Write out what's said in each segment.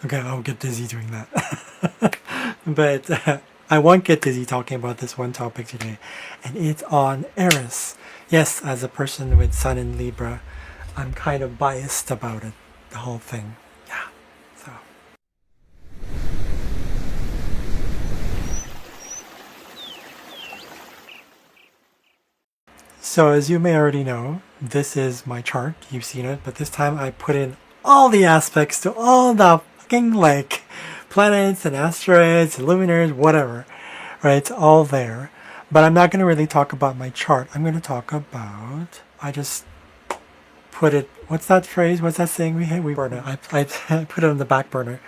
Okay, I'll get dizzy doing that. But I won't get dizzy talking about this one topic today, and it's on Eris. Yes, as a person with Sun in Libra, I'm kind of biased about it, the whole thing. Yeah, so. So as you may already know, this is my chart. You've seen it, but this time I put in all the aspects to all the fucking like planets and asteroids and luminaries, whatever. Right? It's all there. But I'm not going to really talk about my chart. I'm going to talk about. I just put it. What's that phrase? What's that saying? We burn it. I put it on the back burner,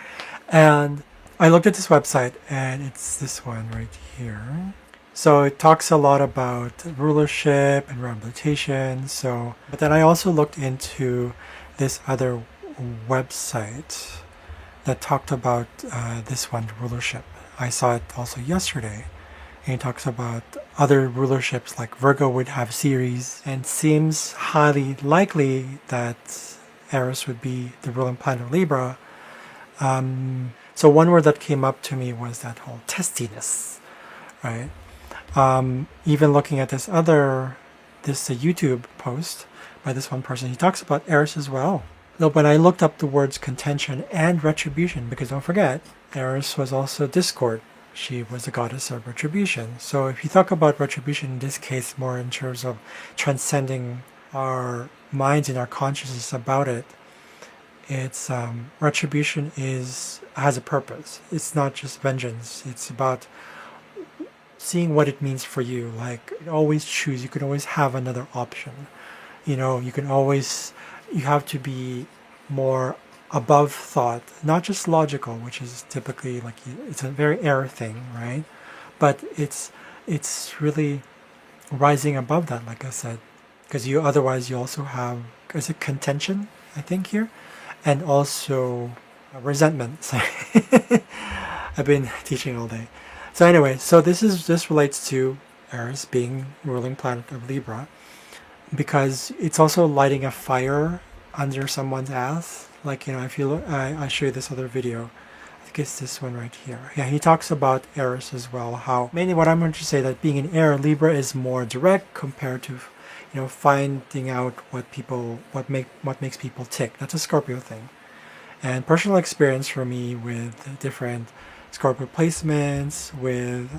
and I looked at this website, and it's this one right here. So it talks a lot about rulership and rehabilitation. So, but then I also looked into this other website that talked about this one, rulership. I saw it also yesterday. And it talks about other rulerships like Virgo would have Ceres, and seems highly likely that Eris would be the ruling planet of Libra. So one word that came up to me was that whole testiness, right? Even looking at this YouTube post by this one person, he talks about Eris as well. Though when I looked up the words contention and retribution, because don't forget, Eris was also discord. She was the goddess of retribution. So if you talk about retribution in this case more in terms of transcending our minds and our consciousness about it, it's retribution has a purpose. It's not just vengeance. It's about seeing what it means for you. Like, you can always choose. You can always have another option. You know, you have to be more above thought, not just logical, which is typically like, it's a very air thing, right? But it's really rising above that, like I said, because you also have, is it contention, I think here, and also resentment. Sorry. I've been teaching all day. So anyway, so this relates to Eris being ruling planet of Libra, because it's also lighting a fire under someone's ass. Like, you know, if you look, I show you this other video. I think it's this one right here. Yeah, he talks about Eris as well. How mainly what I'm going to say, that being an air, Libra is more direct compared to, you know, finding out what makes people tick. That's a Scorpio thing. And personal experience for me with different Scorpio placements, with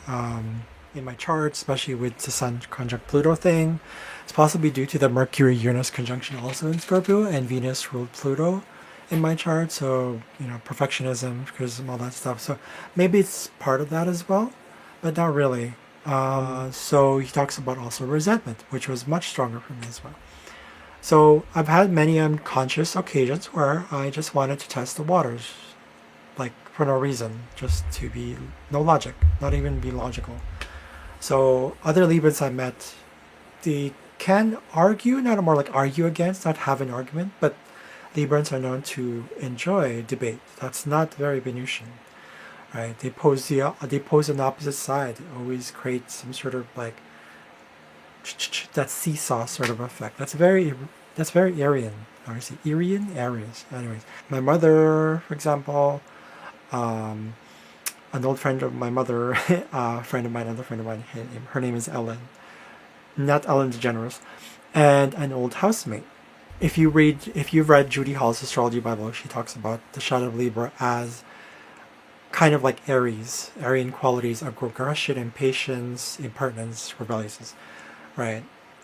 in my chart, especially with the Sun conjunct Pluto thing, it's possibly due to the Mercury-Uranus conjunction also in Scorpio, and Venus ruled Pluto in my chart. So, you know, perfectionism, criticism, all that stuff. So maybe it's part of that as well, but not really. So he talks about also resentment, which was much stronger for me as well. So I've had many unconscious occasions where I just wanted to test the waters, like for no reason, just to be no logic, not even be logical. So other Librans I met, they can argue, not more like argue against, not have an argument, but Librans are known to enjoy debate. That's not very Venusian, right? They pose an opposite side. They always create some sort of like that seesaw sort of effect. That's very Aryan. Or is it Aryan? Aries. Anyways, my mother, for example, an old friend of my mother, another friend of mine, her name is Ellen, not Ellen DeGeneres, and an old housemate. If you've read Judy Hall's Astrology Bible, she talks about the shadow of Libra as kind of like Aries, Aryan qualities of aggression, impatience, impertinence, rebelliousness, right?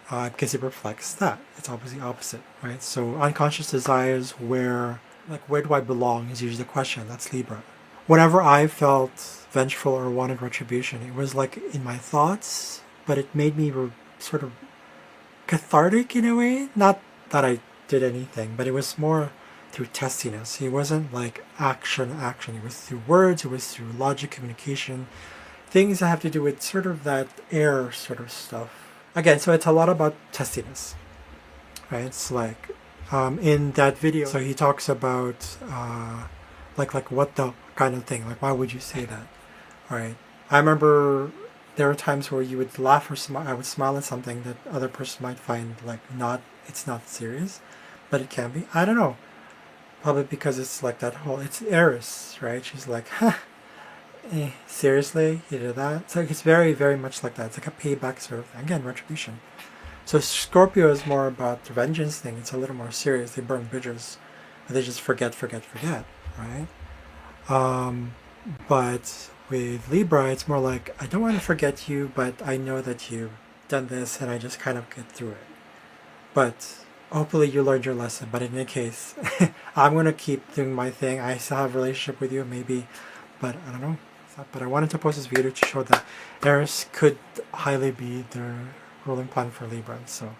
Because it reflects that. It's obviously opposite, right? So unconscious desires, where do I belong, is usually the question. That's Libra. Whenever I felt vengeful or wanted retribution, it was like in my thoughts, but it made me sort of cathartic in a way. Not that I did anything, but it was more through testiness. It wasn't like action. It was through words, it was through logic, communication, things that have to do with sort of that air sort of stuff. Again, so it's a lot about testiness, right? It's like in that video, so he talks about like what the kind of thing, like why would you say that, right? I remember there were times where you would laugh or smile. I would smile at something that other person might find like it's not serious, but it can be. I don't know. Probably because it's like that whole, it's Eris, right? She's like, huh, seriously? You did that? So it's very, very much like that. It's like a payback sort of thing. Again, retribution. So Scorpio is more about the vengeance thing. It's a little more serious. They burn bridges. They just forget, right? But with Libra, it's more like, I don't want to forget you, but I know that you've done this and I just kind of get through it. But hopefully you learned your lesson. But in any case, I'm going to keep doing my thing. I still have a relationship with you, maybe, but I don't know. But I wanted to post this video to show that Eris could highly be the ruling planet for Libra. So